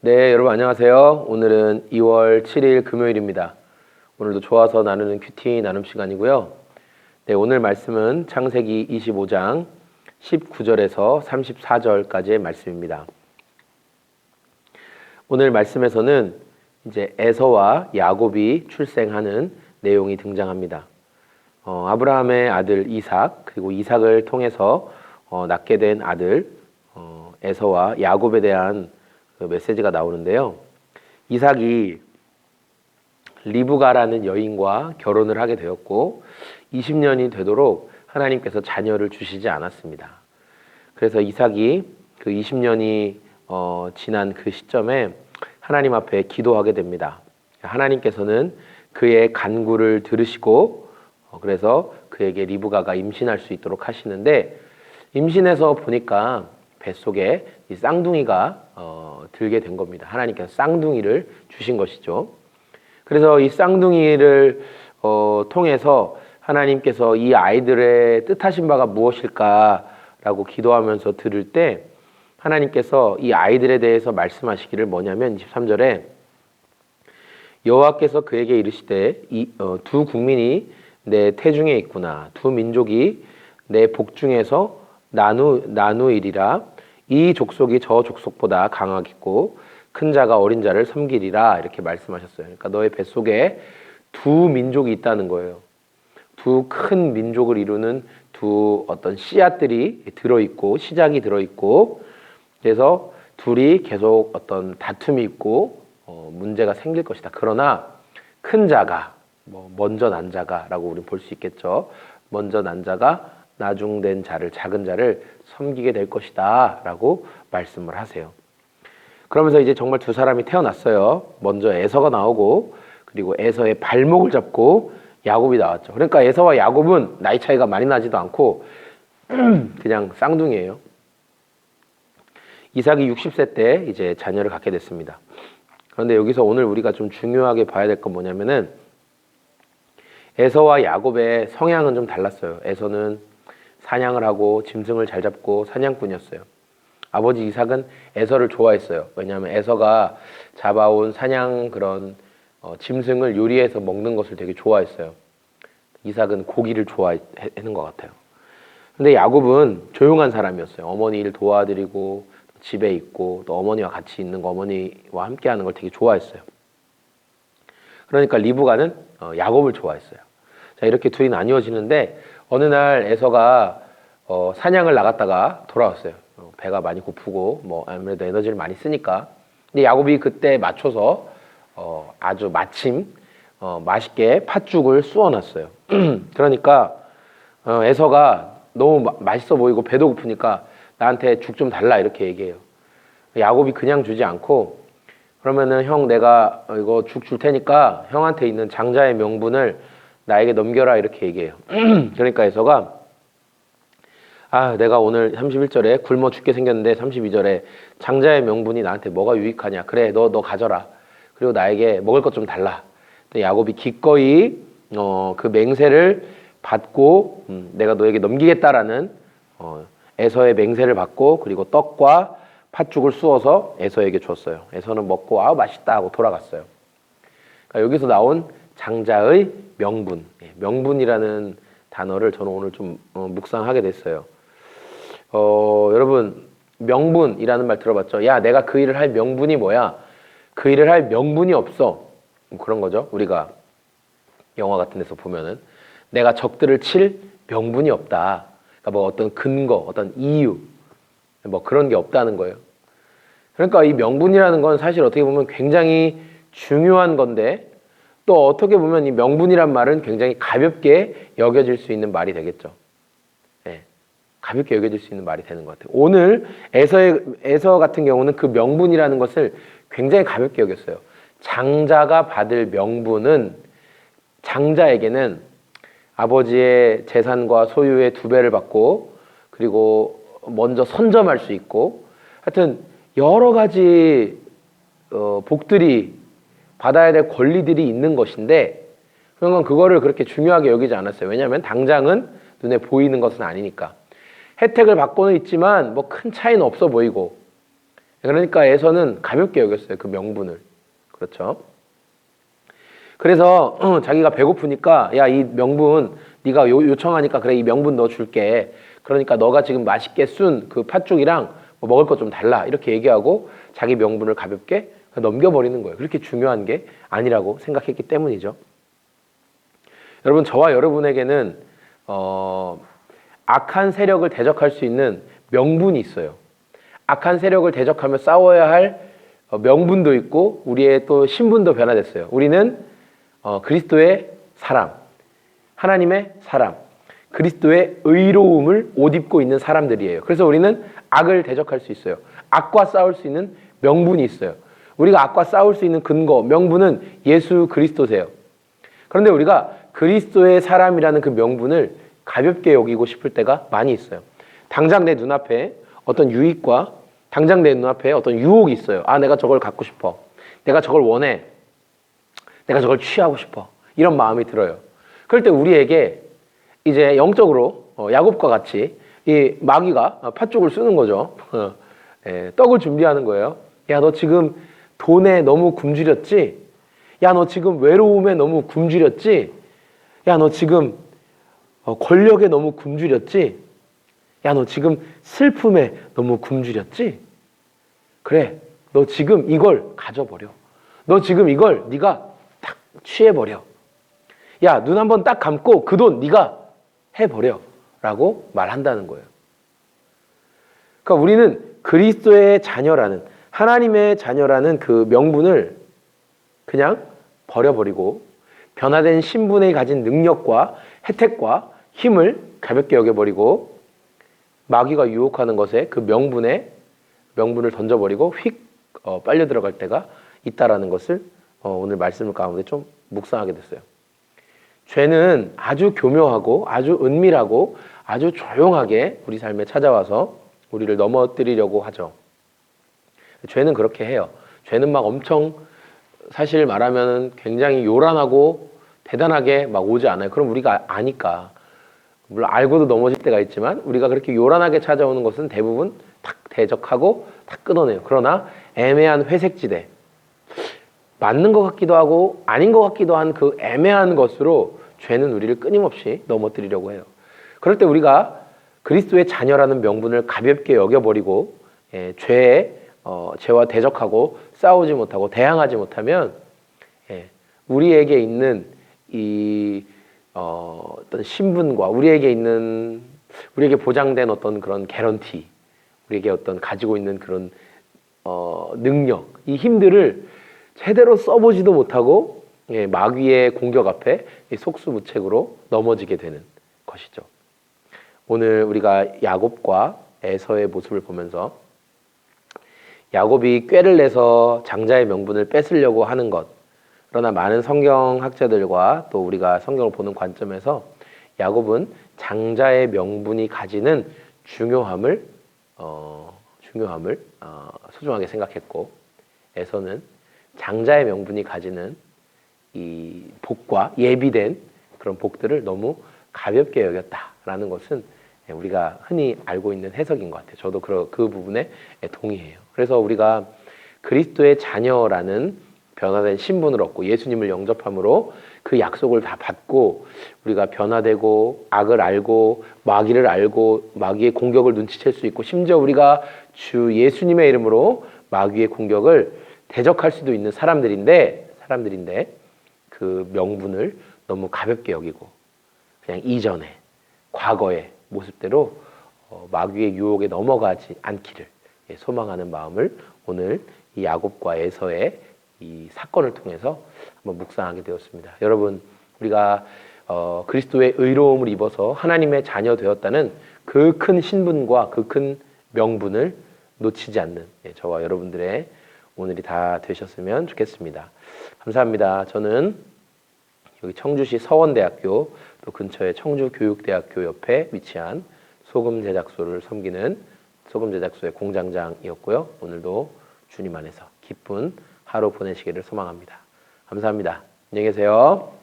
네, 여러분 안녕하세요. 오늘은 2월 7일 금요일입니다. 오늘도 좋아서 나누는 큐티 나눔 시간이고요. 네, 오늘 말씀은 창세기 25장 19절에서 34절까지의 말씀입니다. 오늘 말씀에서는 이제 에서와 야곱이 출생하는 내용이 등장합니다. 아브라함의 아들 이삭, 그리고 이삭을 통해서 낳게 된 아들 에서와 야곱에 대한 그 메시지가 나오는데요. 이삭이 리브가라는 여인과 결혼을 하게 되었고 20년이 되도록 하나님께서 자녀를 주시지 않았습니다. 그래서 이삭이 그 20년이 지난 그 시점에 하나님 앞에 기도하게 됩니다. 하나님께서는 그의 간구를 들으시고 그래서 그에게 리브가가 임신할 수 있도록 하시는데, 임신해서 보니까 뱃속에 이 쌍둥이가 들게 된 겁니다. 하나님께서 쌍둥이를 주신 것이죠. 그래서 이 쌍둥이를 통해서 하나님께서 이 아이들의 뜻하신 바가 무엇일까라고 기도하면서 들을 때 하나님께서 이 아이들에 대해서 말씀하시기를 뭐냐면 23절에 여호와께서 그에게 이르시되 두 국민이 내 태중에 있구나. 두 민족이 내 복중에서 나누이리라. 이 족속이 저 족속보다 강하겠고 큰 자가 어린 자를 섬기리라. 이렇게 말씀하셨어요. 그러니까 너의 뱃속에 두 민족이 있다는 거예요. 두 큰 민족을 이루는 두 어떤 씨앗들이 들어있고 시작이 들어있고, 그래서 둘이 계속 어떤 다툼이 있고 문제가 생길 것이다. 그러나 큰 자가 먼저 난 자가라고 우리는 볼 수 있겠죠. 먼저 난 자가 나중된 자를, 작은 자를 섬기게 될 것이다 라고 말씀을 하세요. 그러면서 이제 정말 두 사람이 태어났어요. 먼저 에서가 나오고, 그리고 에서의 발목을 잡고 야곱이 나왔죠. 그러니까 에서와 야곱은 나이 차이가 많이 나지도 않고 그냥 쌍둥이에요. 이삭이 60세 때 이제 자녀를 갖게 됐습니다. 그런데 여기서 오늘 우리가 좀 중요하게 봐야 될 건 뭐냐면은 에서와 야곱의 성향은 좀 달랐어요. 에서는 사냥을 하고 짐승을 잘 잡고 사냥꾼이었어요. 아버지 이삭은 에서를 좋아했어요. 왜냐하면 에서가 잡아온 사냥 그런 짐승을 요리해서 먹는 것을 되게 좋아했어요. 이삭은 고기를 좋아하는 것 같아요. 근데 야곱은 조용한 사람이었어요. 어머니 일 도와드리고 집에 있고 또 어머니와 같이 있는 거, 어머니와 함께 하는 걸 되게 좋아했어요. 그러니까 리브가는 야곱을 좋아했어요. 자, 이렇게 둘이 나뉘어지는데 어느 날 에서가 사냥을 나갔다가 돌아왔어요. 배가 많이 고프고 아무래도 에너지를 많이 쓰니까. 근데 야곱이 그때 맞춰서 아주 마침 맛있게 팥죽을 쑤어놨어요. 그러니까 에서가 너무 맛있어 보이고 배도 고프니까 나한테 죽 좀 달라 이렇게 얘기해요. 야곱이 그냥 주지 않고 그러면은 형 내가 이거 죽 줄 테니까 형한테 있는 장자의 명분을 나에게 넘겨라 이렇게 얘기해요. 그러니까 에서가 내가 오늘 31절에 굶어 죽게 생겼는데 32절에 장자의 명분이 나한테 뭐가 유익하냐. 그래 너 가져라. 그리고 나에게 먹을 것 좀 달라. 야곱이 기꺼이 그 맹세를 받고 내가 너에게 넘기겠다라는 에서의 맹세를 받고, 그리고 떡과 팥죽을 쑤어서 에서에게 줬어요. 에서는 먹고 맛있다 하고 돌아갔어요. 그러니까 여기서 나온 장자의 명분, 명분이라는 단어를 저는 오늘 좀 묵상하게 됐어요. 여러분 명분이라는 말 들어봤죠? 야, 내가 그 일을 할 명분이 뭐야? 그 일을 할 명분이 없어. 그런 거죠. 우리가 영화 같은 데서 보면은 내가 적들을 칠 명분이 없다. 그러니까 어떤 근거, 어떤 이유, 그런 게 없다는 거예요. 그러니까 이 명분이라는 건 사실 어떻게 보면 굉장히 중요한 건데, 또 어떻게 보면 이 명분이란 말은 굉장히 가볍게 여겨질 수 있는 말이 되겠죠. 가볍게 여겨질 수 있는 말이 되는 것 같아요. 오늘 에서 같은 경우는 그 명분이라는 것을 굉장히 가볍게 여겼어요. 장자가 받을 명분은, 장자에게는 아버지의 재산과 소유의 2배를 받고, 그리고 먼저 선점할 수 있고, 하여튼 여러 가지 복들이, 받아야 될 권리들이 있는 것인데, 그런 건 그거를 그렇게 중요하게 여기지 않았어요. 왜냐하면 당장은 눈에 보이는 것은 아니니까. 혜택을 받고는 있지만 큰 차이는 없어 보이고, 그러니까 에서는 가볍게 여겼어요. 그 명분을. 그렇죠. 그래서 자기가 배고프니까 야, 이 명분 네가 요청하니까 그래, 이 명분 너 줄게. 그러니까 너가 지금 맛있게 쓴 그 팥죽이랑 뭐 먹을 것 좀 달라. 이렇게 얘기하고 자기 명분을 가볍게 넘겨버리는 거예요. 그렇게 중요한 게 아니라고 생각했기 때문이죠. 여러분, 저와 여러분에게는 악한 세력을 대적할 수 있는 명분이 있어요. 악한 세력을 대적하며 싸워야 할 명분도 있고 우리의 또 신분도 변화됐어요. 우리는 그리스도의 사람, 하나님의 사람, 그리스도의 의로움을 옷 입고 있는 사람들이에요. 그래서 우리는 악을 대적할 수 있어요. 악과 싸울 수 있는 명분이 있어요. 우리가 악과 싸울 수 있는 근거, 명분은 예수 그리스도세요. 그런데 우리가 그리스도의 사람이라는 그 명분을 가볍게 여기고 싶을 때가 많이 있어요. 당장 내 눈앞에 어떤 유익과 당장 내 눈앞에 어떤 유혹이 있어요. 아, 내가 저걸 갖고 싶어. 내가 저걸 원해. 내가 저걸 취하고 싶어. 이런 마음이 들어요. 그럴 때 우리에게 이제 영적으로 야곱과 같이 이 마귀가 팥죽을 쓰는 거죠. 떡을 준비하는 거예요. 야, 너 지금 돈에 너무 굶주렸지? 야, 너 지금 외로움에 너무 굶주렸지? 야, 너 지금 권력에 너무 굶주렸지? 야, 너 지금 슬픔에 너무 굶주렸지? 그래, 너 지금 이걸 가져버려. 너 지금 이걸 네가 딱 취해버려. 야, 눈 한번 딱 감고 그 돈 네가 해버려 라고 말한다는 거예요. 그러니까 우리는 그리스도의 자녀라는, 하나님의 자녀라는 그 명분을 그냥 버려버리고 변화된 신분에 가진 능력과 혜택과 힘을 가볍게 여겨버리고 마귀가 유혹하는 것에 그 명분을 던져버리고 휙 빨려 들어갈 때가 있다라는 것을 오늘 말씀 가운데 좀 묵상하게 됐어요. 죄는 아주 교묘하고 아주 은밀하고 아주 조용하게 우리 삶에 찾아와서 우리를 넘어뜨리려고 하죠. 죄는 그렇게 해요. 죄는 막 엄청, 사실 말하면 굉장히 요란하고 대단하게 막 오지 않아요. 그럼 우리가 아니까. 물론 알고도 넘어질 때가 있지만 우리가 그렇게 요란하게 찾아오는 것은 대부분 탁 대적하고 탁 끊어내요. 그러나 애매한 회색지대, 맞는 것 같기도 하고 아닌 것 같기도 한 그 애매한 것으로 죄는 우리를 끊임없이 넘어뜨리려고 해요. 그럴 때 우리가 그리스도의 자녀라는 명분을 가볍게 여겨버리고 죄와 대적하고 싸우지 못하고 대항하지 못하면 우리에게 있는 이 어떤 신분과 우리에게 보장된 어떤 그런 개런티, 우리에게 어떤 가지고 있는 그런 능력, 이 힘들을 제대로 써보지도 못하고 마귀의 공격 앞에 속수무책으로 넘어지게 되는 것이죠. 오늘 우리가 야곱과 에서의 모습을 보면서 야곱이 꾀를 내서 장자의 명분을 뺏으려고 하는 것, 그러나 많은 성경학자들과 또 우리가 성경을 보는 관점에서 야곱은 장자의 명분이 가지는 중요함을 소중하게 생각했고, 에서는 장자의 명분이 가지는 이 복과 예비된 그런 복들을 너무 가볍게 여겼다라는 것은 우리가 흔히 알고 있는 해석인 것 같아요. 저도 그 부분에 동의해요. 그래서 우리가 그리스도의 자녀라는 변화된 신분을 얻고 예수님을 영접함으로 그 약속을 다 받고 우리가 변화되고 악을 알고 마귀를 알고 마귀의 공격을 눈치챌 수 있고 심지어 우리가 주 예수님의 이름으로 마귀의 공격을 대적할 수도 있는 사람들인데 그 명분을 너무 가볍게 여기고 그냥 이전에 과거의 모습대로 마귀의 유혹에 넘어가지 않기를 소망하는 마음을 오늘 이 야곱과 에서의 이 사건을 통해서 한번 묵상하게 되었습니다. 여러분, 우리가 그리스도의 의로움을 입어서 하나님의 자녀 되었다는 그 큰 신분과 그 큰 명분을 놓치지 않는 저와 여러분들의 오늘이 다 되셨으면 좋겠습니다. 감사합니다. 저는 여기 청주시 서원대학교 또 근처에 청주교육대학교 옆에 위치한 소금 제작소를 섬기는 소금 제작소의 공장장이었고요. 오늘도 주님 안에서 기쁜 하루 보내시기를 소망합니다. 감사합니다. 안녕히 계세요.